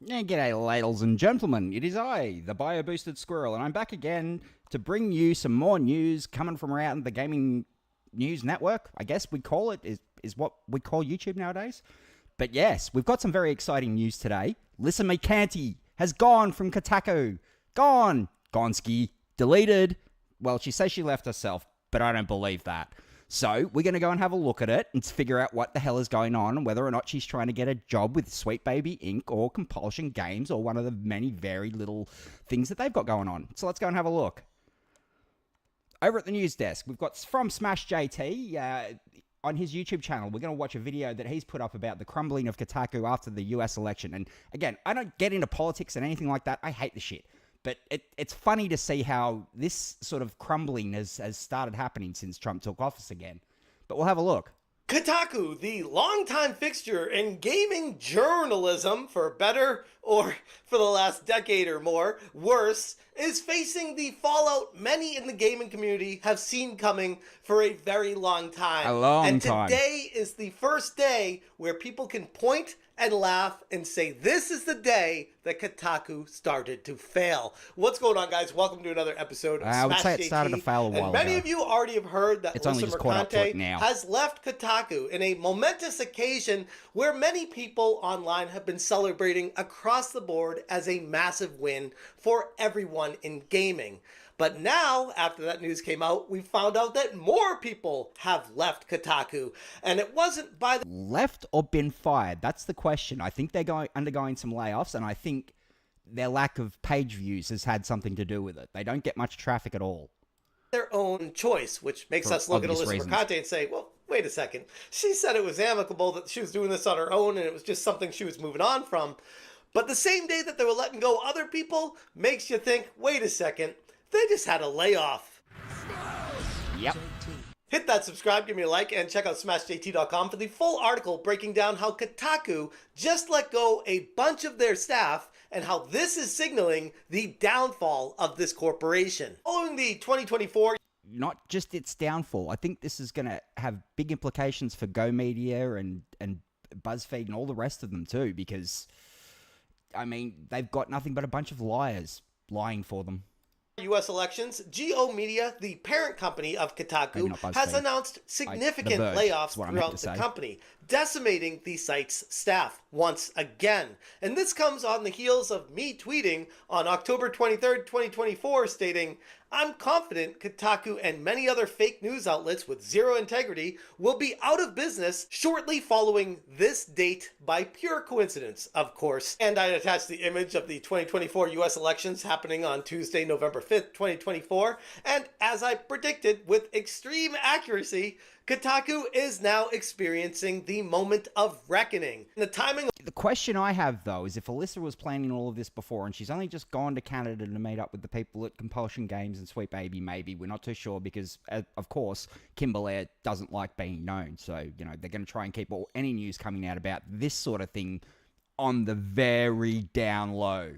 Yeah, g'day, ladies and gentlemen. It is I, the bio-boosted squirrel, and I'm back again to bring you some more news coming from around the gaming news network. I guess we call it, is what we call YouTube nowadays. But yes, we've got some very exciting news today. Alyssa Mercante has gone from Kotaku. Gone. Gonski. Deleted. Well, she says she left herself, but I don't believe that. So we're going to go and have a look at it and figure out what the hell is going on and whether or not she's trying to get a job with Sweet Baby Inc. or Compulsion Games or one of the many very little things that they've got going on. So let's go and have a look. Over at the news desk, we've got from Smash JT on his YouTube channel. We're going to watch a video that he's put up about the crumbling of Kotaku after the US election. And again, I don't get into politics and anything like that. I hate the shit. But it's funny to see how this sort of crumbling has started happening since Trump took office again. But we'll have a look. Kotaku, the longtime fixture in gaming journalism, for better or for the last decade or more, worse, is facing the fallout many in the gaming community have seen coming for a very long time. A long time. And today is the first day where people can point and laugh and say, this is the day that Kotaku started to fail. What's going on, guys? Welcome to another episode of Smash JT. I would say it started to fail a while and many ago. of you already have heard that Alyssa Mercante has left Kotaku in a momentous occasion where many people online have been celebrating across the board as a massive win for everyone in gaming. But now, after that news came out, we found out that more people have left Kotaku. And it wasn't by the... Left or been fired? That's the question. I think they're undergoing some layoffs, and I think their lack of page views has had something to do with it. They don't get much traffic at all. Their own choice, which makes us look at Alyssa Mercante and say, well, wait a second. She said it was amicable, that she was doing this on her own, and it was just something she was moving on from. But the same day that they were letting go other people makes you think, wait a second. They just had a layoff. Yep. Hit that subscribe, give me a like, and check out smashjt.com for the full article breaking down how Kotaku just let go a bunch of their staff and how this is signaling the downfall of this corporation. Following the 2024... Not just its downfall. I think this is going to have big implications for Go Media and BuzzFeed and all the rest of them too, because, I mean, they've got nothing but a bunch of liars lying for them. U.S. elections, Go Media, the parent company of Kotaku, has announced significant layoffs throughout the company, decimating the site's staff once again. And this comes on the heels of me tweeting on October 23rd, 2024, stating, I'm confident Kotaku and many other fake news outlets with zero integrity will be out of business shortly following this date by pure coincidence, of course. And I attached the image of the 2024 US elections happening on Tuesday, November 5th, 2024. And as I predicted with extreme accuracy, Kotaku is now experiencing the moment of reckoning. The timing... The question I have, though, is if Alyssa was planning all of this before and she's only just gone to Canada to meet up with the people at Compulsion Games and Sweet Baby, maybe, we're not too sure because, of course, Kimberly doesn't like being known. So, you know, they're going to try and keep any news coming out about this sort of thing on the very down low.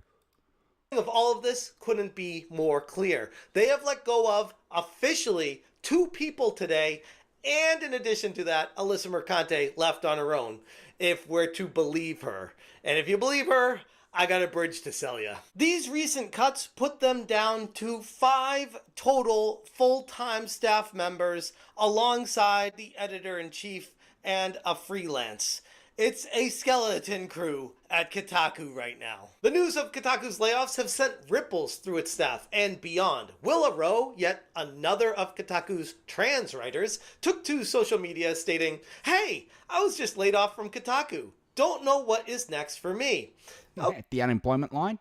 Of all of this couldn't be more clear. They have let go of, officially, 2 people today. And in addition to that, Alyssa Mercante left on her own, if we're to believe her. And if you believe her, I got a bridge to sell you. These recent cuts put them down to 5 total full-time staff members alongside the editor-in-chief and a freelance. It's a skeleton crew at Kotaku right now. The news of Kotaku's layoffs have sent ripples through its staff and beyond. Willa Rowe, yet another of Kotaku's trans writers, took to social media stating, hey, I was just laid off from Kotaku. Don't know what is next for me. The unemployment line?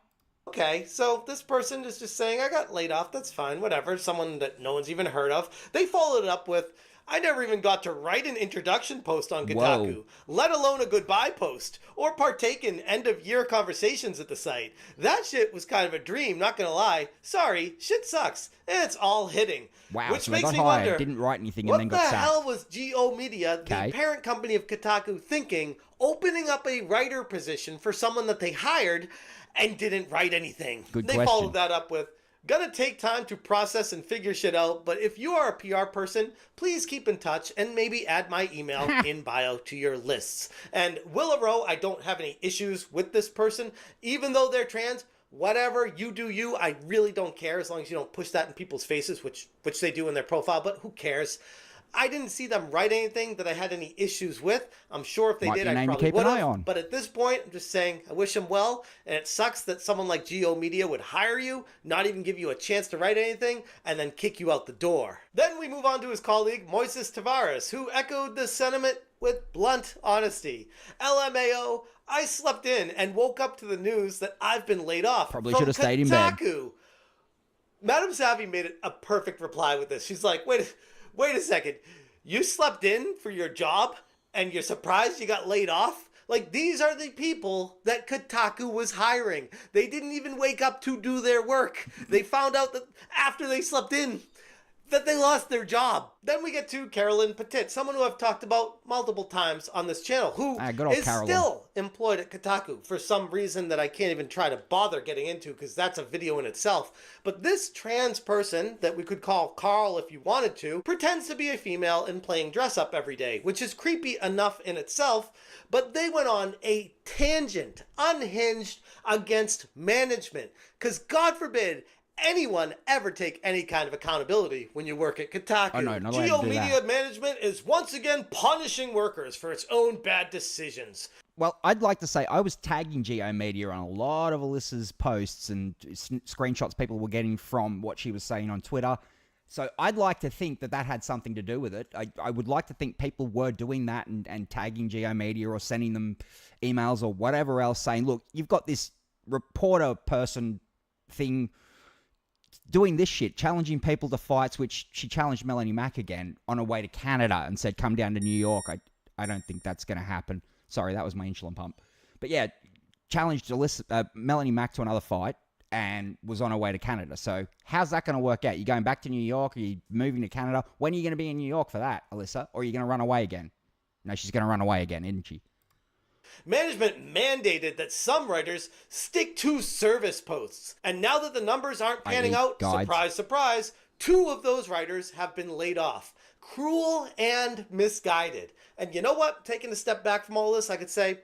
Okay, so this person is just saying, I got laid off, that's fine, whatever. Someone that no one's even heard of. They followed it up with, I never even got to write an introduction post on Kotaku, let alone a goodbye post, or partake in end-of-year conversations at the site. That shit was kind of a dream, not gonna lie. Sorry, shit sucks. It's all hitting. Wow, which so makes they got me hired, wonder, didn't write anything, and then got sacked. What the hell was Go Media, the parent company of Kotaku, thinking, opening up a writer position for someone that they hired and didn't write anything? Good they question. followed that up with, Gonna take time to process and figure shit out, but if you are a PR person, please keep in touch and maybe add my email in bio to your lists. And Willa Rowe, I don't have any issues with this person, even though they're trans. Whatever, you do you. I really don't care as long as you don't push that in people's faces, which they do in their profile, but who cares? I didn't see them write anything that I had any issues with. I'm sure if they did, I probably would have. But at this point, I'm just saying I wish them well. And it sucks that someone like Geo Media would hire you, not even give you a chance to write anything, and then kick you out the door. Then we move on to his colleague, Moises Tavares, who echoed the sentiment with blunt honesty. LMAO, I slept in and woke up to the news that I've been laid off. Probably should have stayed in bed. Madam Savvy made a perfect reply with this. She's like, wait a second. You slept in for your job and you're surprised you got laid off? Like, these are the people that Kotaku was hiring. They didn't even wake up to do their work. They found out that after they slept in, that they lost their job. Then we get to Carolyn Petit, someone who I've talked about multiple times on this channel, who is still employed at Kotaku for some reason that I can't even try to bother getting into because that's a video in itself. But this trans person, that we could call Carl if you wanted to, pretends to be a female and playing dress up every day, which is creepy enough in itself, but they went on a tangent, unhinged, against management. Because God forbid anyone ever take any kind of accountability when you work at Kotaku. Oh, no, Geo Media management is once again punishing workers for its own bad decisions. Well, I'd like to say I was tagging Geo Media on a lot of Alyssa's posts and screenshots people were getting from what she was saying on Twitter. So I'd like to think that had something to do with it. I would like to think people were doing that and tagging Geo Media or sending them emails or whatever else saying, look, you've got this reporter person thing doing this shit, challenging people to fights, which she challenged Melanie Mack again on her way to Canada and said, come down to New York. I don't think that's going to happen. Sorry, that was my insulin pump. But yeah, challenged Melanie Mack to another fight and was on her way to Canada. So how's that going to work out? You going back to New York? Are you moving to Canada? When are you going to be in New York for that, Alyssa? Or are you going to run away again? No, she's going to run away again, isn't she? Management mandated that some writers stick to service posts. And now that the numbers aren't panning out, surprise, surprise, 2 of those writers have been laid off. Cruel and misguided. And you know what? Taking a step back from all this, I could say,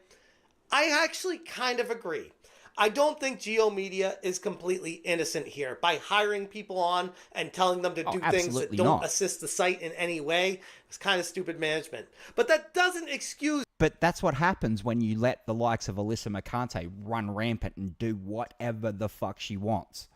I actually kind of agree. I don't think Geo Media is completely innocent here by hiring people on and telling them to do things that don't assist the site in any way. It's kind of stupid management. But that doesn't excuse... But that's what happens when you let the likes of Alyssa Mercante run rampant and do whatever the fuck she wants.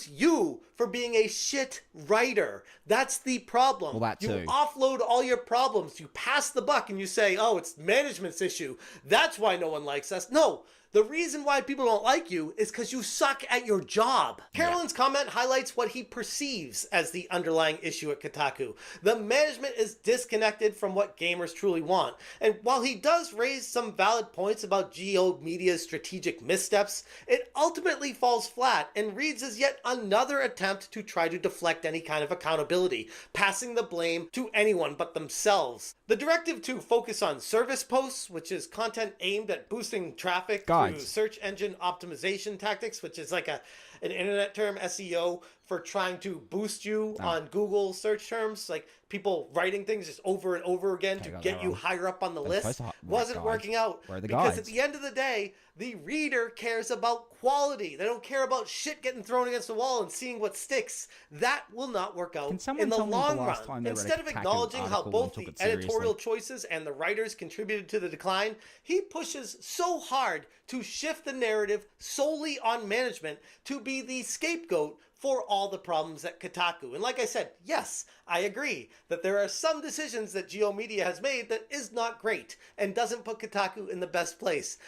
You for being a shit writer. That's the problem. Well, that too. You offload all your problems. You pass the buck and you say, oh, it's management's issue. That's why no one likes us. No. The reason why people don't like you is because you suck at your job. Carolyn's comment highlights what he perceives as the underlying issue at Kotaku. The management is disconnected from what gamers truly want. And while he does raise some valid points about Geo Media's strategic missteps, it ultimately falls flat and reads as yet another attempt to try to deflect any kind of accountability, passing the blame to anyone but themselves. The directive to focus on service posts, which is content aimed at boosting traffic through search engine optimization tactics, which is like an internet term, SEO, for trying to boost you on Google search terms, like people writing things just over and over again to get you higher up on the list, wasn't working out. Because at the end of the day, the reader cares about quality. They don't care about shit getting thrown against the wall and seeing what sticks. That will not work out in the long run. Instead of acknowledging how both the editorial choices and the writers contributed to the decline, he pushes so hard to shift the narrative solely on management to be the scapegoat for all the problems at Kotaku. And like I said, yes, I agree that there are some decisions that Geo Media has made that is not great and doesn't put Kotaku in the best place.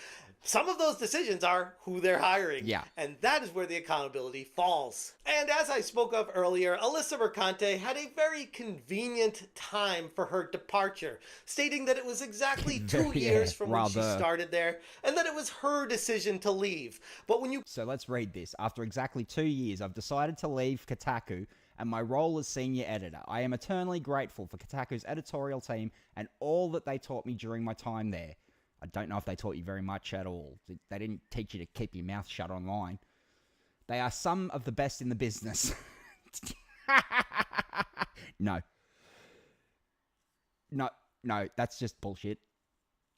Some of those decisions are who they're hiring. Yeah. And that is where the accountability falls. And as I spoke of earlier, Alyssa Mercante had a very convenient time for her departure, stating that it was exactly 2 years from when she started there, and that it was her decision to leave. But when you... So let's read this. After exactly 2 years, I've decided to leave Kotaku and my role as senior editor. I am eternally grateful for Kotaku's editorial team and all that they taught me during my time there. I don't know if they taught you very much at all. They didn't teach you to keep your mouth shut online. They are some of the best in the business. No. No, that's just bullshit.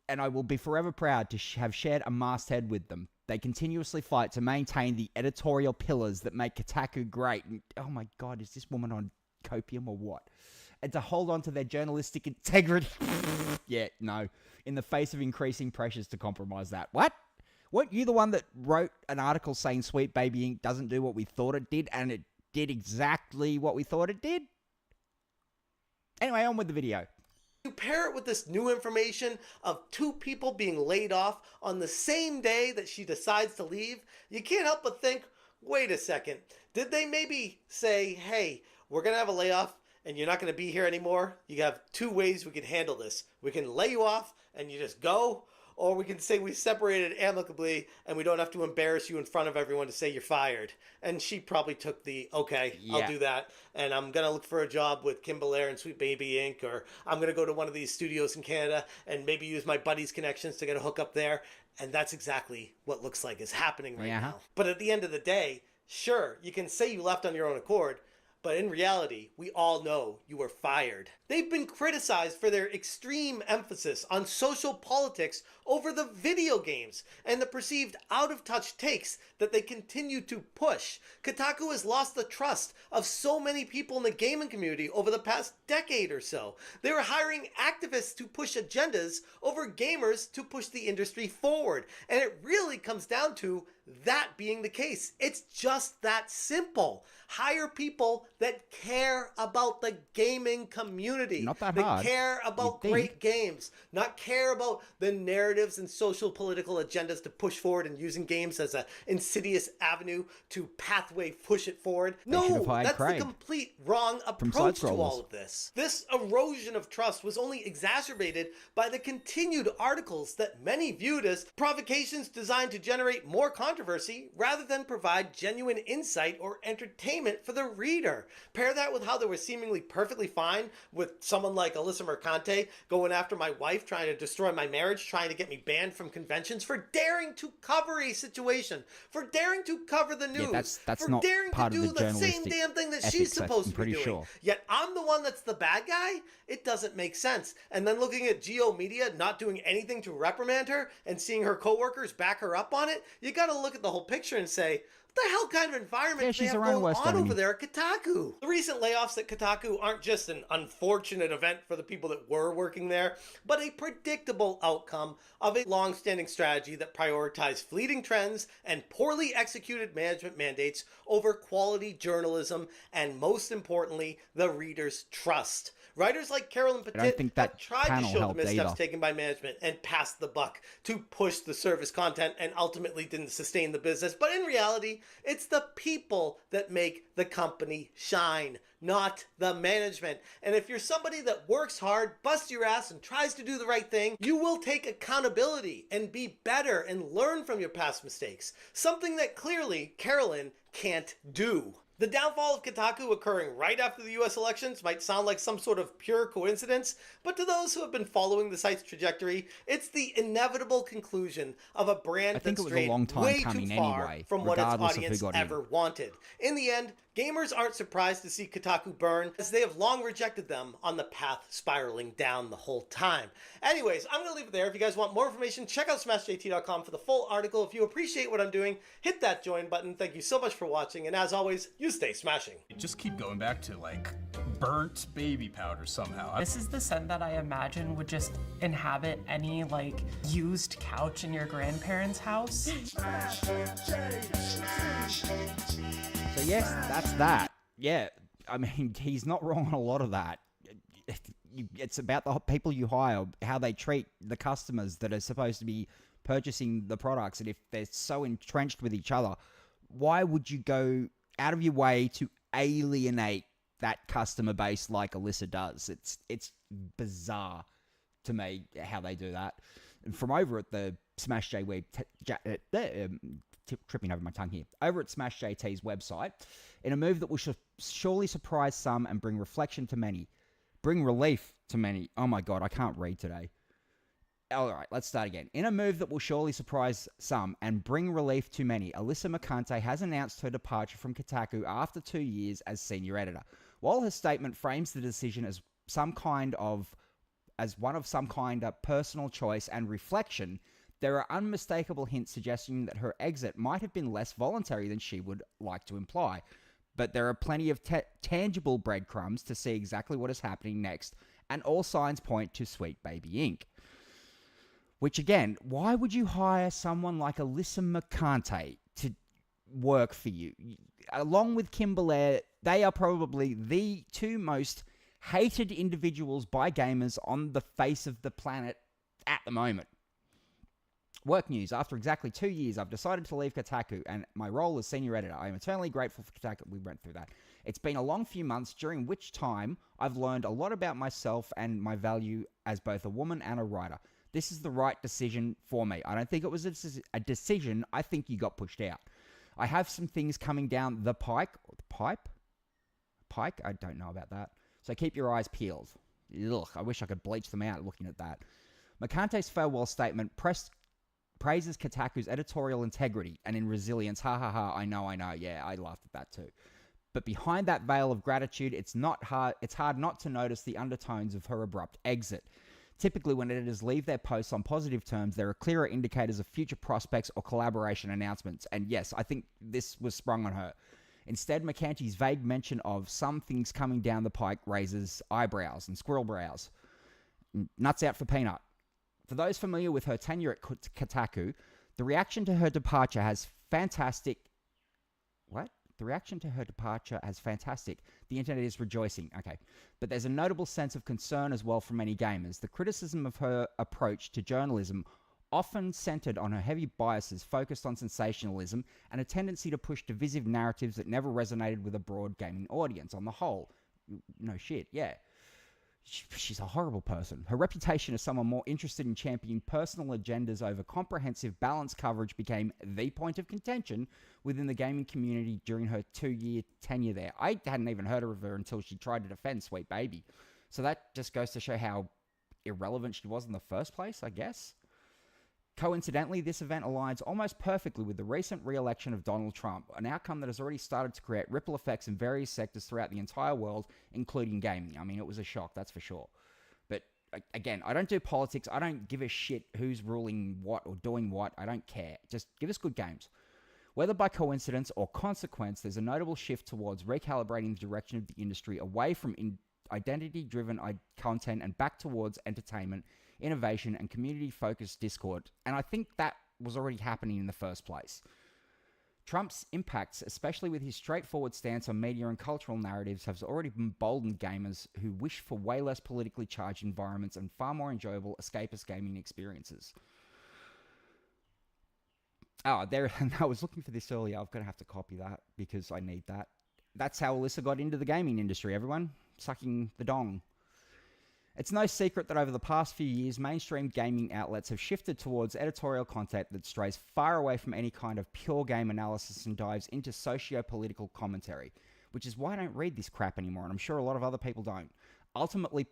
And I will be forever proud to have shared a masthead with them. They continuously fight to maintain the editorial pillars that make Kotaku great. And, oh my God, is this woman on copium or what? And to hold on to their journalistic integrity. Yeah, no. In the face of increasing pressures to compromise that. What? Weren't you the one that wrote an article saying Sweet Baby Ink doesn't do what we thought it did, and it did exactly what we thought it did? Anyway, on with the video. You pair it with this new information of 2 people being laid off on the same day that she decides to leave, you can't help but think, wait a second, did they maybe say, hey, we're going to have a layoff and you're not going to be here anymore? You have 2 ways we can handle this. We can lay you off and you just go, or we can say we separated amicably and we don't have to embarrass you in front of everyone to say you're fired. And she probably took the, okay, Yeah. I'll do that. And I'm going to look for a job with Kim Belair and Sweet Baby Inc. Or I'm going to go to one of these studios in Canada and maybe use my buddy's connections to get a hookup there. And that's exactly what looks like is happening right now. But at the end of the day, sure, you can say you left on your own accord, but in reality, we all know you were fired. They've been criticized for their extreme emphasis on social politics over the video games and the perceived out-of-touch takes that they continue to push. Kotaku has lost the trust of so many people in the gaming community over the past decade or so. They were hiring activists to push agendas over gamers to push the industry forward. And it really comes down to that being the case. It's just that simple. Hire people that care about the gaming community. Not that that hard. care about great games, not care about the narratives and social political agendas to push forward and using games as an insidious avenue to pathway push it forward. No, that's the complete wrong approach to all of this. This erosion of trust was only exacerbated by the continued articles that many viewed as provocations designed to generate more controversy rather than provide genuine insight or entertainment for the reader. Pair that with how they were seemingly perfectly fine with someone like Alyssa Mercante going after my wife, trying to destroy my marriage, trying to get me banned from conventions for daring to cover a situation, for daring to cover the news, that's for not daring part to of do the the same damn thing that she's supposed to be doing. Sure. Yet I'm the one that's the bad guy? It doesn't make sense. And then looking at Geo Media not doing anything to reprimand her and seeing her coworkers back her up on it, you gotta look at the whole picture and say, what the hell kind of environment they have going on over there at Kotaku? The recent layoffs at Kotaku aren't just an unfortunate event for the people that were working there, but a predictable outcome of a long-standing strategy that prioritized fleeting trends and poorly executed management mandates over quality journalism and, most importantly, the reader's trust. Writers like Carolyn Petit have tried to show the missteps taken by management and passed the buck to push the service content and ultimately didn't sustain the business. But in reality, it's the people that make the company shine, not the management. And if you're somebody that works hard, busts your ass, and tries to do the right thing, you will take accountability and be better and learn from your past mistakes. Something that clearly Carolyn can't do. The downfall of Kotaku occurring right after the US elections might sound like some sort of pure coincidence, but to those who have been following the site's trajectory, it's the inevitable conclusion of a brand that strayed way too far from what its audience ever wanted. In the end, gamers aren't surprised to see Kotaku burn, as they have long rejected them on the path spiraling down the whole time. Anyways, I'm going to leave it there. If you guys want more information, check out smashjt.com for the full article. If you appreciate what I'm doing, hit that join button. Thank you so much for watching, and as always, you stay smashing. Just keep going back to, like, burnt baby powder somehow. This is the scent that I imagine would just inhabit any, like, used couch in your grandparents' house. So yes, that's that. Yeah, I mean, he's not wrong on a lot of that. It's about the people you hire, how they treat the customers that are supposed to be purchasing the products, and if they're so entrenched with each other, why would you go out of your way to alienate that customer base like Alyssa does? It's bizarre to me how they do that. And from over at the Smash J Web, tripping over my tongue here, over at Smash JT's website, in a move that will surely surprise some and bring reflection to many, bring relief to many. Oh my God, I can't read today. All right, let's start again. In a move that will surely surprise some and bring relief to many, Alyssa Mercante has announced her departure from Kotaku after 2 years as senior editor. While her statement frames the decision as one of some kind of personal choice and reflection, there are unmistakable hints suggesting that her exit might have been less voluntary than she would like to imply. But there are plenty of tangible breadcrumbs to see exactly what is happening next, and all signs point to Sweet Baby Inc. Which again, why would you hire someone like Alyssa Mercante to work for you? Along with Kimberly, they are probably the two most hated individuals by gamers on the face of the planet at the moment. Work news. After exactly 2 years, I've decided to leave Kotaku and my role as senior editor. I am eternally grateful for Kotaku. We went through that. It's been a long few months, during which time I've learned a lot about myself and my value as both a woman and a writer. This is the right decision for me. I don't think it was a decision. I think you got pushed out. I have some things coming down the pike. Pipe? Pike? I don't know about that. So keep your eyes peeled. Ugh, I wish I could bleach them out looking at that. Mercante's farewell statement praises Kotaku's editorial integrity and in resilience. Ha ha ha, I know. Yeah, I laughed at that too. But behind that veil of gratitude, it's hard not to notice the undertones of her abrupt exit. Typically, when editors leave their posts on positive terms, there are clearer indicators of future prospects or collaboration announcements. And yes, I think this was sprung on her. Instead, Mercante's vague mention of some things coming down the pike raises eyebrows and squirrel brows. Nuts out for Peanut. For those familiar with her tenure at Kotaku, the reaction to her departure has fantastic... What? The reaction to her departure as fantastic. The internet is rejoicing. Okay. But there's a notable sense of concern as well from many gamers. The criticism of her approach to journalism, often centered on her heavy biases focused on sensationalism and a tendency to push divisive narratives that never resonated with a broad gaming audience on the whole. No shit, yeah. She's a horrible person. Her reputation as someone more interested in championing personal agendas over comprehensive, balanced coverage became the point of contention within the gaming community during her 2-year tenure there. I hadn't even heard of her until she tried to defend Sweet Baby. So that just goes to show how irrelevant she was in the first place, I guess. Coincidentally, this event aligns almost perfectly with the recent re-election of Donald Trump, an outcome that has already started to create ripple effects in various sectors throughout the entire world, including gaming. I mean, it was a shock, that's for sure. But again, I don't do politics. I don't give a shit who's ruling what or doing what. I don't care. Just give us good games. Whether by coincidence or consequence, there's a notable shift towards recalibrating the direction of the industry away from identity-driven content and back towards entertainment, innovation, and community-focused Discord. And I think that was already happening in the first place. Trump's impacts, especially with his straightforward stance on media and cultural narratives, have already emboldened gamers who wish for way less politically charged environments and far more enjoyable escapist gaming experiences. Oh, there, I was looking for this earlier. I'm going to have to copy that because I need that. That's how Alyssa got into the gaming industry, everyone. Sucking the dong. It's no secret that over the past few years, mainstream gaming outlets have shifted towards editorial content that strays far away from any kind of pure game analysis and dives into socio-political commentary, which is why I don't read this crap anymore, and I'm sure a lot of other people don't, ultimately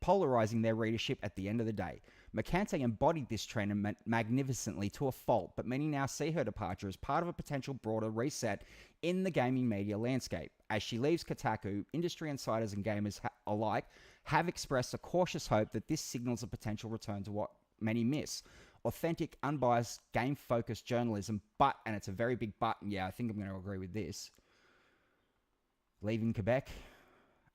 polarizing their readership at the end of the day. Mercante embodied this trend magnificently to a fault, but many now see her departure as part of a potential broader reset in the gaming media landscape. As she leaves Kotaku, industry insiders and gamers alike have expressed a cautious hope that this signals a potential return to what many miss: authentic, unbiased, game-focused journalism, but, and it's a very big but, and yeah, I think I'm going to agree with this, leaving Quebec.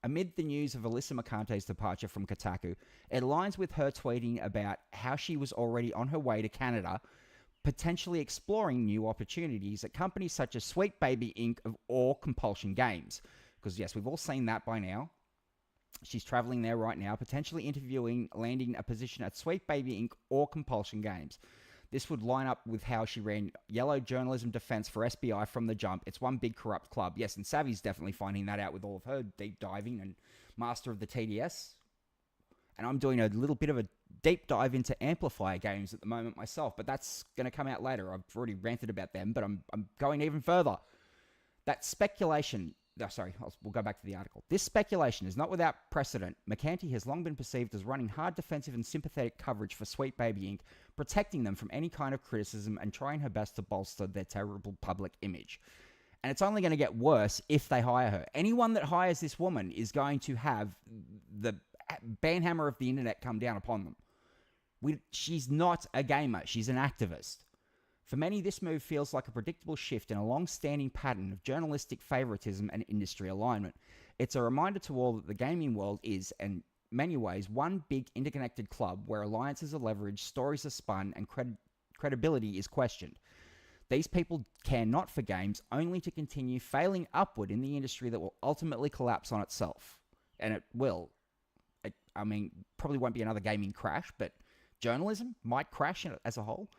Amid the news of Alyssa Mercante's departure from Kotaku, it aligns with her tweeting about how she was already on her way to Canada, potentially exploring new opportunities at companies such as Sweet Baby Inc. or Compulsion Games. Because yes, we've all seen that by now. She's traveling there right now, potentially interviewing, landing a position at Sweet Baby Inc. or Compulsion Games. This would line up with how she ran yellow journalism defense for SBI from the jump. It's one big corrupt club. Yes, and Savvy's definitely finding that out with all of her deep diving and master of the TDS. And I'm doing a little bit of a deep dive into Amplifier games at the moment myself, but that's going to come out later. I've already ranted about them, but I'm going even further. That speculation we'll go back to the article. This speculation is not without precedent. Mercante has long been perceived as running hard defensive and sympathetic coverage for Sweet Baby Inc., protecting them from any kind of criticism and trying her best to bolster their terrible public image. And it's only going to get worse if they hire her. Anyone that hires this woman is going to have the banhammer of the internet come down upon them. She's not a gamer. She's an activist. For many, this move feels like a predictable shift in a long-standing pattern of journalistic favoritism and industry alignment. It's a reminder to all that the gaming world is, in many ways, one big interconnected club where alliances are leveraged, stories are spun, and credibility is questioned. These people care not for games, only to continue failing upward in the industry that will ultimately collapse on itself. And it will. Probably won't be another gaming crash, but journalism might crash as a whole.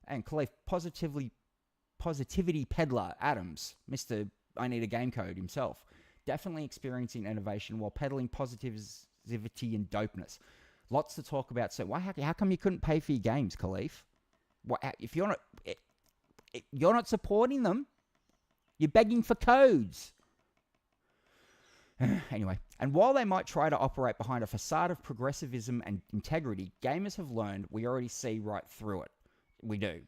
And Khalif, positivity peddler Adams, Mr. I Need a Game Code himself, definitely experiencing innovation while peddling positivity and dopeness. Lots to talk about. So how come you couldn't pay for your games, Khalif? If you're not supporting them, you're begging for codes. Anyway, and while they might try to operate behind a facade of progressivism and integrity, gamers have learned we already see right through it. We do.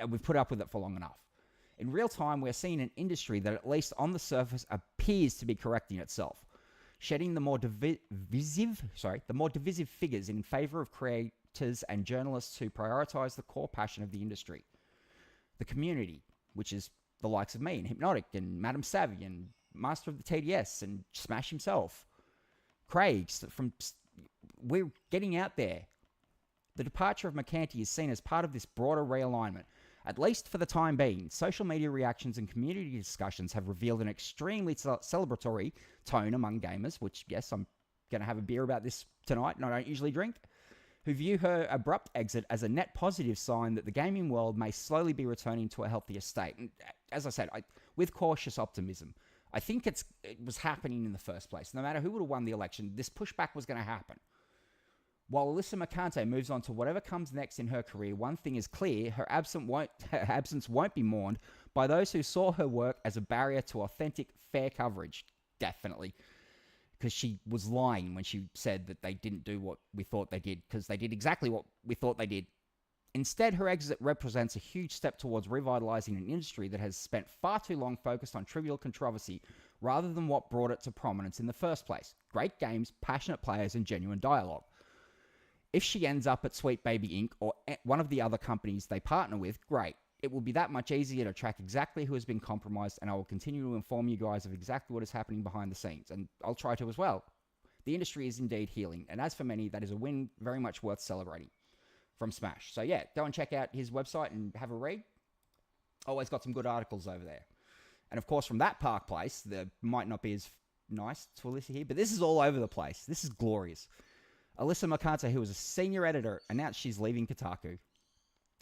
We've put up with it for long enough. In real time, we're seeing an industry that, at least on the surface, appears to be correcting itself, shedding the more divisive figures in favor of creators and journalists who prioritize the core passion of the industry. The community, which is the likes of me and Hypnotic and Madam Savvy and Master of the TDS and Smash himself. We're getting out there. The departure of Mercante is seen as part of this broader realignment. At least for the time being, social media reactions and community discussions have revealed an extremely celebratory tone among gamers, which, yes, I'm going to have a beer about this tonight, and I don't usually drink, who view her abrupt exit as a net positive sign that the gaming world may slowly be returning to a healthier state. And as I said, with cautious optimism, I think it was happening in the first place. No matter who would have won the election, this pushback was going to happen. While Alyssa Mercante moves on to whatever comes next in her career, one thing is clear: her absence won't be mourned by those who saw her work as a barrier to authentic, fair coverage. Definitely. Because she was lying when she said that they didn't do what we thought they did, because they did exactly what we thought they did. Instead, her exit represents a huge step towards revitalizing an industry that has spent far too long focused on trivial controversy rather than what brought it to prominence in the first place: great games, passionate players, and genuine dialogue. If she ends up at Sweet Baby Inc. or one of the other companies they partner with, great. It will be that much easier to track exactly who has been compromised, and I will continue to inform you guys of exactly what is happening behind the scenes, and I'll try to as well. The industry is indeed healing, and as for many, that is a win very much worth celebrating. From Smash. So yeah, go and check out his website and have a read. Always got some good articles over there. And of course, from that Park Place, that might not be as nice to Alyssa here, but this is all over the place. This is glorious. Alyssa Mercante, who was a senior editor, announced she's leaving Kotaku.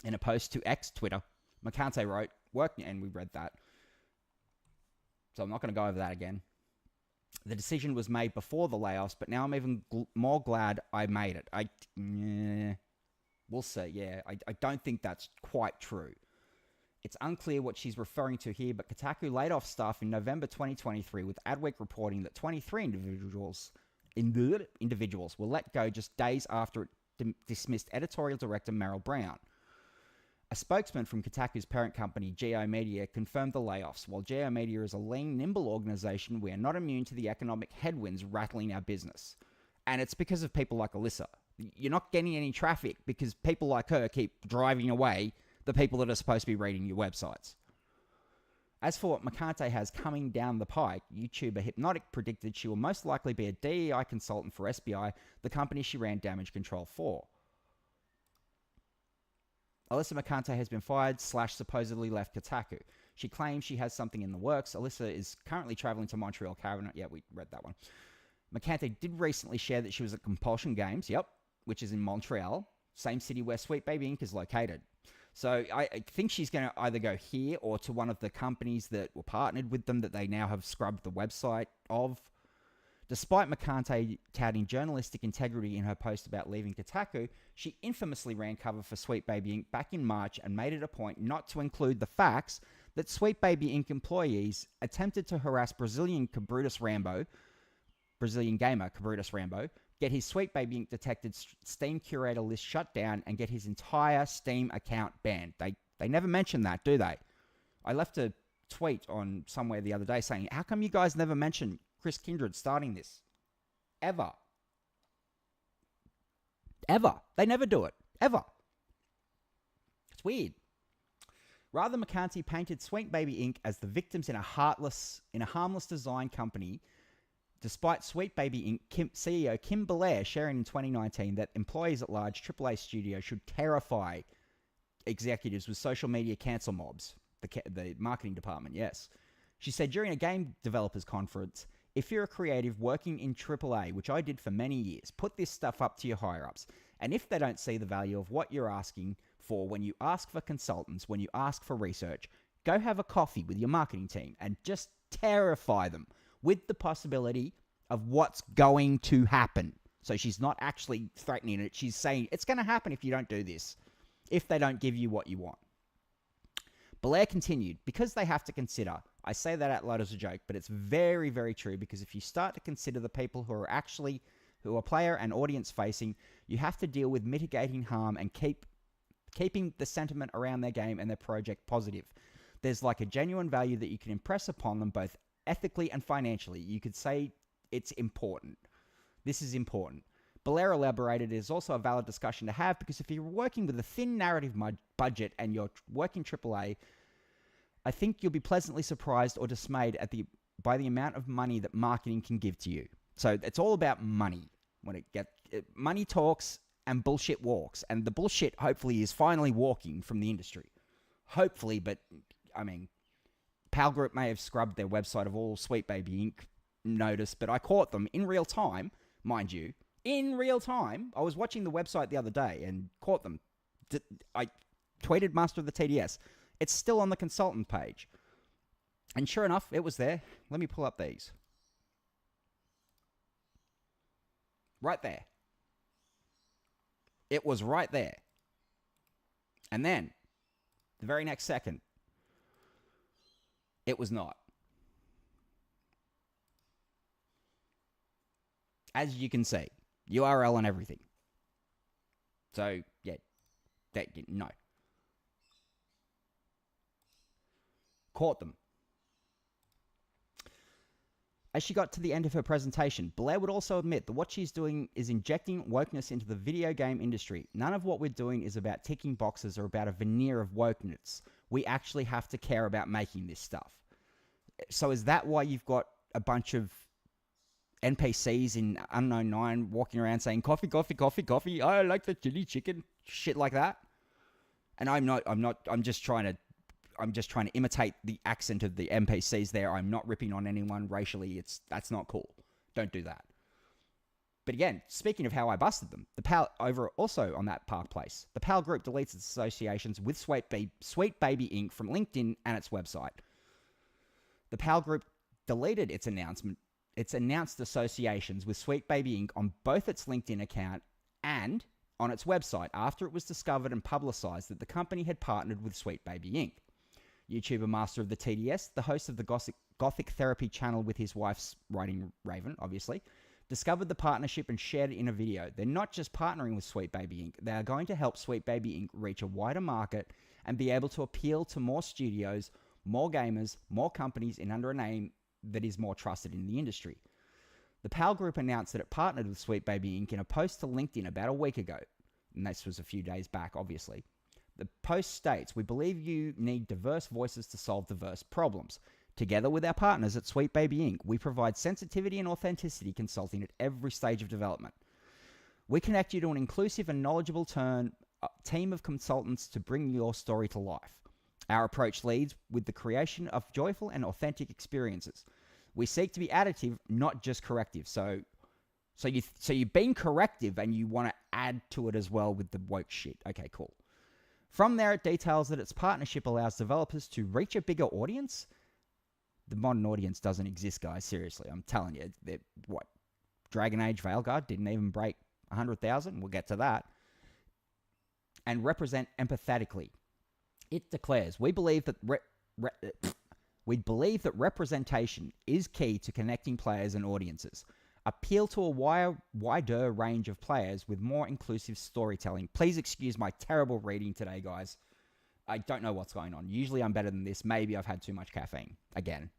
In a post to X Twitter, Mercante wrote, and we read that. So I'm not going to go over that again. The decision was made before the layoffs, but now I'm even more glad I made it. We'll see, yeah. I don't think that's quite true. It's unclear what she's referring to here, but Kotaku laid off staff in November 2023, with Adweek reporting that 23 individuals were let go just days after it dismissed editorial director Meryl Brown. A spokesman from Kotaku's parent company, GO Media, confirmed the layoffs. While GO Media is a lean, nimble organization, we are not immune to the economic headwinds rattling our business. And it's because of people like Alyssa. You're not getting any traffic because people like her keep driving away the people that are supposed to be reading your websites. As for what Mercante has coming down the pike, YouTuber Hypnotic predicted she will most likely be a DEI consultant for SBI, the company she ran damage control for. Alyssa Mercante has been fired / supposedly left Kotaku. She claims she has something in the works. Alyssa is currently traveling to Montreal, Canada. Yeah, we read that one. Mercante did recently share that she was at Compulsion Games, which is in Montreal, same city where Sweet Baby Inc. is located. So I think she's going to either go here or to one of the companies that were partnered with them that they now have scrubbed the website of. Despite Mercante touting journalistic integrity in her post about leaving Kotaku, she infamously ran cover for Sweet Baby Inc. back in March and made it a point not to include the facts that Sweet Baby Inc. employees attempted to harass Brazilian gamer Cabrutus Rambo, get his Sweet Baby Inc. detected Steam curator list shut down, and get his entire Steam account banned. They never mention that, do they? I left a tweet on somewhere the other day saying, how come you guys never mention Chris Kindred starting this? Ever. They never do it. Ever. It's weird. Rather, Mercante painted Sweet Baby Inc. as the victims in a harmless design company, despite Sweet Baby Inc. CEO Kim Belair sharing in 2019 that employees at large AAA studios should terrify executives with social media cancel mobs. The marketing department, yes. She said during a game developers conference, if you're a creative working in AAA, which I did for many years, put this stuff up to your higher-ups. And if they don't see the value of what you're asking for when you ask for consultants, when you ask for research, go have a coffee with your marketing team and just terrify them with the possibility of what's going to happen. So she's not actually threatening it. She's saying it's going to happen if you don't do this, if they don't give you what you want. Belair continued, because they have to consider, I say that out loud as a joke, but it's very, very true, because if you start to consider the people who are player and audience facing, you have to deal with mitigating harm and keeping the sentiment around their game and their project positive. There's like a genuine value that you can impress upon them both ethically and financially. You could say it's important. This is important. Belair elaborated, it is also a valid discussion to have because if you're working with a thin narrative budget and you're working AAA, I think you'll be pleasantly surprised or dismayed by the amount of money that marketing can give to you. So it's all about money. Money talks and bullshit walks, and the bullshit hopefully is finally walking from the industry. Hopefully, but I mean, PAL Group may have scrubbed their website of all Sweet Baby Inc. notice, but I caught them in real time, mind you. In real time, I was watching the website the other day and caught them. I tweeted Master of the TDS. It's still on the consultant page. And sure enough, it was there. Let me pull up these. Right there. It was right there. And then, the very next second, it was not. As you can see, URL and everything. So, yeah, no. Caught them. As she got to the end of her presentation, Blair would also admit that what she's doing is injecting wokeness into the video game industry. None of what we're doing is about ticking boxes or about a veneer of wokeness. We actually have to care about making this stuff. So is that why you've got a bunch of NPCs in Unknown 9 walking around saying coffee, coffee, coffee, coffee, I like the chili chicken, shit like that? And I'm just trying to imitate the accent of the NPCs there. I'm not ripping on anyone racially. That's not cool. Don't do that. But again, speaking of how I busted them, the PAL over also on that Park Place, the PAL group deletes its associations with Sweet Baby Inc. from LinkedIn and its website. The PAL group deleted its announced associations with Sweet Baby Inc. on both its LinkedIn account and on its website after it was discovered and publicized that the company had partnered with Sweet Baby Inc. YouTuber Master of the TDS, the host of the Gothic Therapy channel with his wife's writing Raven, obviously, discovered the partnership and shared it in a video. They're not just partnering with Sweet Baby Inc. They are going to help Sweet Baby Inc. reach a wider market and be able to appeal to more studios, more gamers, more companies in under a name that is more trusted in the industry. The PAL Group announced that it partnered with Sweet Baby Inc. in a post to LinkedIn about a week ago. And this was a few days back, obviously. The post states, we believe you need diverse voices to solve diverse problems. Together with our partners at Sweet Baby Inc., we provide sensitivity and authenticity consulting at every stage of development. We connect you to an inclusive and knowledgeable team of consultants to bring your story to life. Our approach leads with the creation of joyful and authentic experiences. We seek to be additive, not just corrective. So you've been corrective and you want to add to it as well with the woke shit. Okay, cool. From there, it details that its partnership allows developers to reach a bigger audience. The modern audience doesn't exist, guys. Seriously, I'm telling you. Dragon Age Veilguard didn't even break 100,000. We'll get to that. And represent empathetically. It declares, we believe that We believe that representation is key to connecting players and audiences. Appeal to a wider range of players with more inclusive storytelling. Please excuse my terrible reading today, guys. I don't know what's going on. Usually I'm better than this. Maybe I've had too much caffeine. Again.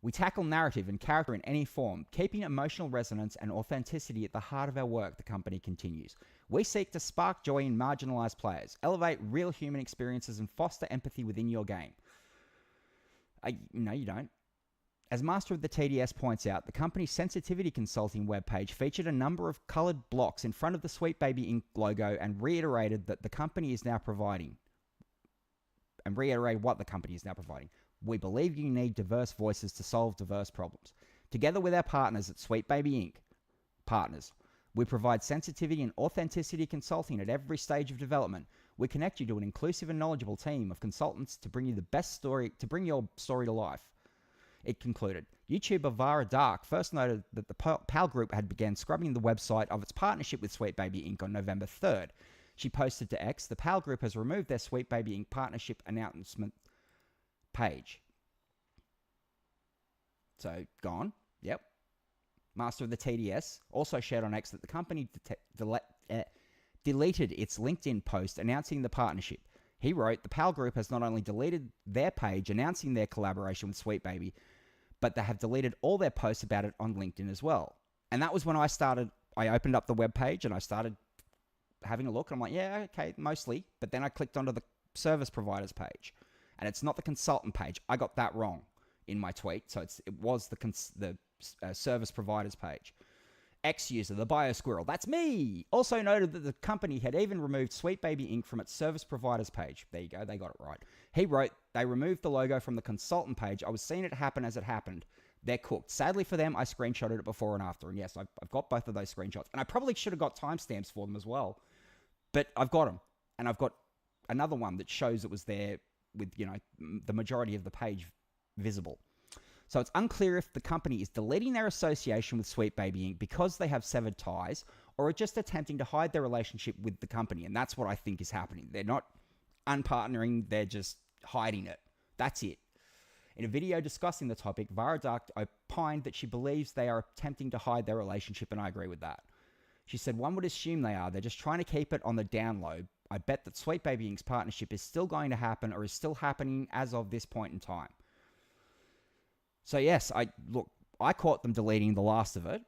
We tackle narrative and character in any form, keeping emotional resonance and authenticity at the heart of our work, the company continues. We seek to spark joy in marginalized players, elevate real human experiences, and foster empathy within your game. No, you don't. As Master of the TDS points out, the company's sensitivity consulting webpage featured a number of colored blocks in front of the Sweet Baby Inc. logo and reiterated that the company is now providing. And reiterate what the company is now providing. We believe you need diverse voices to solve diverse problems. Together with our partners at Sweet Baby Inc., partners, we provide sensitivity and authenticity consulting at every stage of development. We connect you to an inclusive and knowledgeable team of consultants to bring you the best story, to bring your story to life. It concluded. YouTuber Vara Dark first noted that the PAL Group had begun scrubbing the website of its partnership with Sweet Baby Inc. on November 3rd. She posted to X, the PAL Group has removed their Sweet Baby Inc. partnership announcement page. So, gone. Yep. Master of the TDS also shared on X that the company deleted its LinkedIn post announcing the partnership. He wrote, the PAL Group has not only deleted their page announcing their collaboration with Sweet Baby, but they have deleted all their posts about it on LinkedIn as well. And that was when I opened up the web page and I started having a look. And I'm like, yeah, okay, mostly. But then I clicked onto the service providers page. And it's not the consultant page. I got that wrong in my tweet. So it was the service providers page. X-user, the BioSquirrel, that's me, also noted that the company had even removed Sweet Baby Inc. from its service providers page. There you go, they got it right. He wrote, they removed the logo from the consultant page. I was seeing it happen as it happened. They're cooked. Sadly for them, I screenshotted it before and after. And yes, I've got both of those screenshots. And I probably should have got timestamps for them as well. But I've got them. And I've got another one that shows it was there with, the majority of the page visible. So it's unclear if the company is deleting their association with Sweet Baby Inc. because they have severed ties, or are just attempting to hide their relationship with the company. And that's what I think is happening. They're not unpartnering, they're just hiding it. That's it. In a video discussing the topic, Vara Dark opined that she believes they are attempting to hide their relationship, and I agree with that. She said, one would assume they are. They're just trying to keep it on the down low. I bet that Sweet Baby Inc.'s partnership is still going to happen, or is still happening as of this point in time. So yes, I caught them deleting the last of it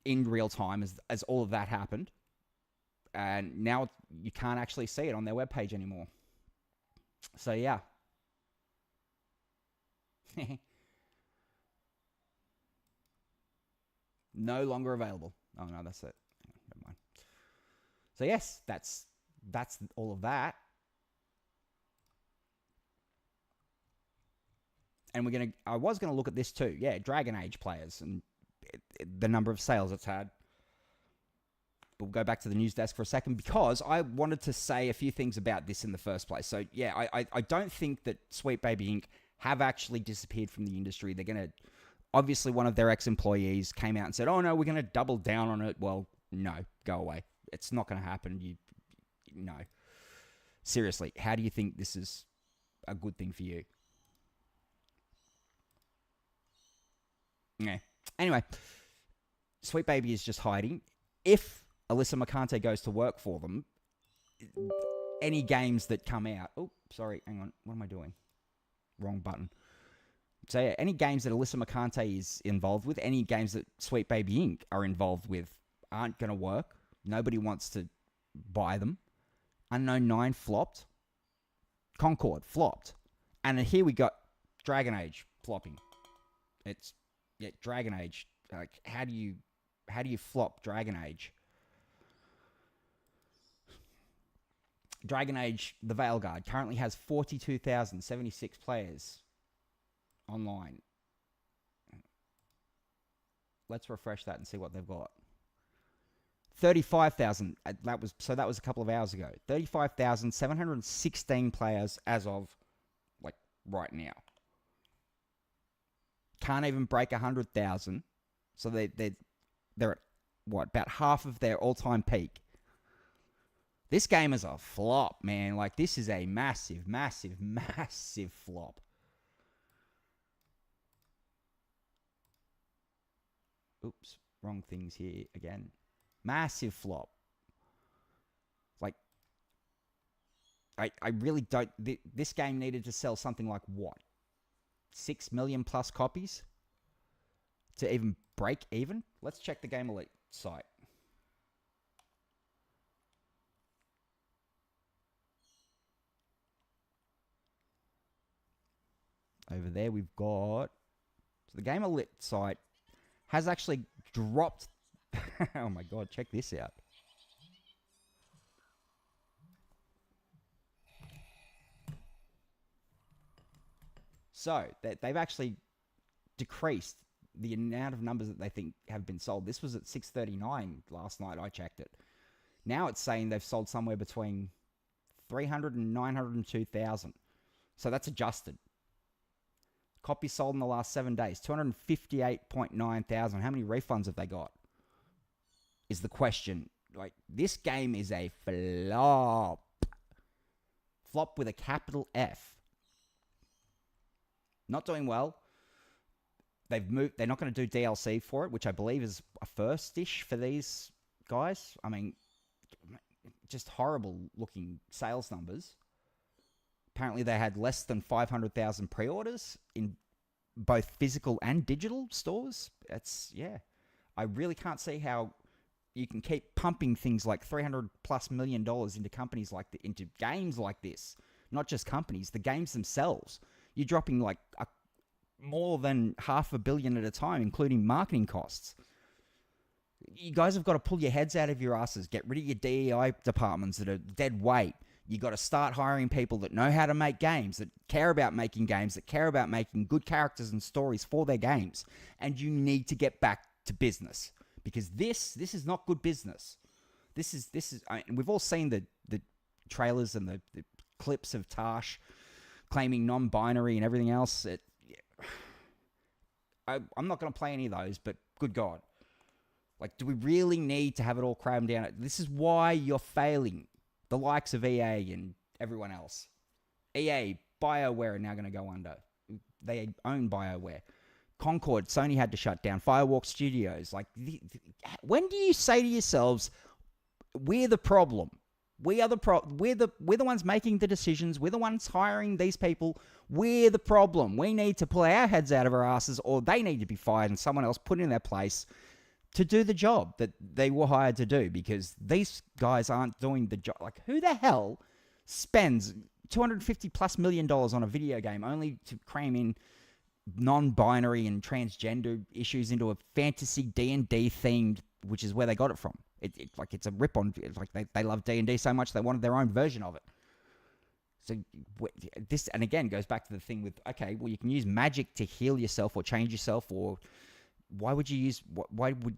in real time as all of that happened. And now you can't actually see it on their webpage anymore. So yeah. No longer available. Oh no, that's it. Never mind. So yes, that's all of that. And I was gonna look at this too. Yeah, Dragon Age players and the number of sales it's had. But we'll go back to the news desk for a second because I wanted to say a few things about this in the first place. So yeah, I don't think that Sweet Baby Inc. have actually disappeared from the industry. They're gonna, obviously one of their ex-employees came out and said, oh no, we're gonna double down on it. Well, no, go away. It's not gonna happen. No. Seriously, how do you think this is a good thing for you? Yeah. Anyway, Sweet Baby is just hiding. If Alyssa Mercante goes to work for them, any games that come out... Oh, sorry, hang on. What am I doing? Wrong button. So yeah, any games that Alyssa Mercante is involved with, any games that Sweet Baby Inc. are involved with, aren't going to work. Nobody wants to buy them. Unknown 9 flopped. Concord flopped. And here we got Dragon Age flopping. Yeah, Dragon Age. Like, how do you flop Dragon Age? Dragon Age, the Veilguard, currently has 42,076 players online. Let's refresh that and see what they've got. 35,000. That was a couple of hours ago. 35,716 players as of right now. Can't even break 100,000. So they're at what, about half of their all-time peak. This game is a flop, man. Like, this is a massive, massive, massive flop. Oops, wrong things here again. Massive flop. Like, I really don't... This game needed to sell something like, what? 6 million plus copies? To even break even? Let's check the Game Elite site. Over there we've got... So the Game Elite site has actually dropped... Oh my god, check this out. So, they've actually decreased the amount of numbers that they think have been sold. This was at 639 last night, I checked it. Now it's saying they've sold somewhere between 300 and 902,000. So that's adjusted. Copies sold in the last 7 days, 258.9 thousand. How many refunds have they got? Is the question. Like, this game is a flop. Flop with a capital F. Not doing well. They've moved. They're not going to do DLC for it, which I believe is a first-ish for these guys. I mean, just horrible looking sales numbers. Apparently, they had less than 500,000 pre-orders in both physical and digital stores. Yeah. I really can't see how you can keep pumping things like $300+ million into companies into games like this. Not just companies, the games themselves. You're dropping like more than $500 million at a time, including marketing costs. You guys have got to pull your heads out of your asses. Get rid of your DEI departments that are dead weight. You got to start hiring people that know how to make games, that care about making games, that care about making good characters and stories for their games. And you need to get back to business, because this is not good business. This is. I mean, we've all seen the trailers and the clips of Tash claiming non-binary and everything else. I'm not going to play any of those, but good God. Like, do we really need to have it all crammed down? This is why you're failing. The likes of EA and everyone else. EA, BioWare are now going to go under. They own BioWare. Concord, Sony had to shut down. Firewalk Studios. Like, when do you say to yourselves, we're the problem? We're the ones making the decisions. We're the ones hiring these people. We're the problem. We need to pull our heads out of our asses, or they need to be fired and someone else put in their place to do the job that they were hired to do, because these guys aren't doing the job. Like, who the hell spends $250+ million on a video game only to cram in non-binary and transgender issues into a fantasy D&D themed, which is where they got it from. It's a rip on. It's like they love D&D so much they wanted their own version of it. So this, and again, goes back to the thing with, okay, well, you can use magic to heal yourself or change yourself, or why would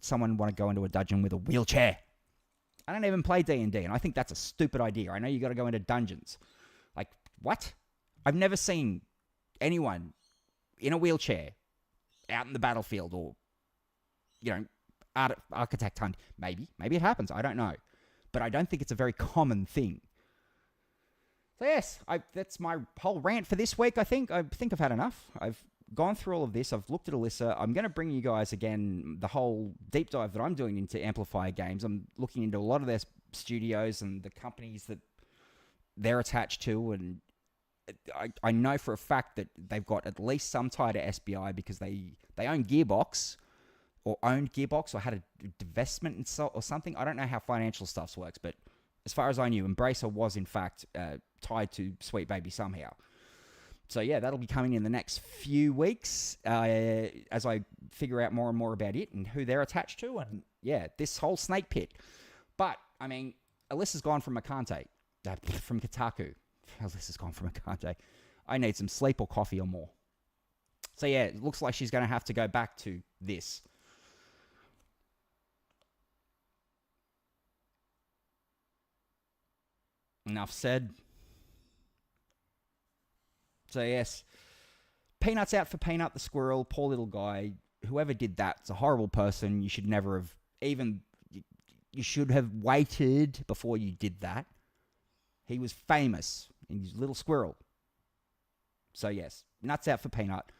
someone want to go into a dungeon with a wheelchair? I don't even play D&D, and I think that's a stupid idea. I know you got to go into dungeons. Like, what? I've never seen anyone in a wheelchair out in the battlefield, or, architect hunt. Maybe it happens. I don't know. But I don't think it's a very common thing. So yes, that's my whole rant for this week, I think. I think I've had enough. I've gone through all of this. I've looked at Alyssa. I'm going to bring you guys, again, the whole deep dive that I'm doing into Amplifier Games. I'm looking into a lot of their studios and the companies that they're attached to. And I know for a fact that they've got at least some tie to SBI, because they own Gearbox, or owned Gearbox, or had a divestment or something. I don't know how financial stuff works, but as far as I knew, Embracer was in fact tied to Sweet Baby somehow. So yeah, that'll be coming in the next few weeks as I figure out more and more about it and who they're attached to, and yeah, this whole snake pit. But I mean, Alyssa's gone from Mercante, from Kotaku. Alyssa's gone from Mercante. I need some sleep or coffee or more. So yeah, it looks like she's going to have to go back to this. Enough said. So yes, Peanut's out for Peanut the squirrel. Poor little guy. Whoever did that's a horrible person. You should never have you should have waited before you did that. He was famous in his little squirrel. So yes, nuts out for Peanut.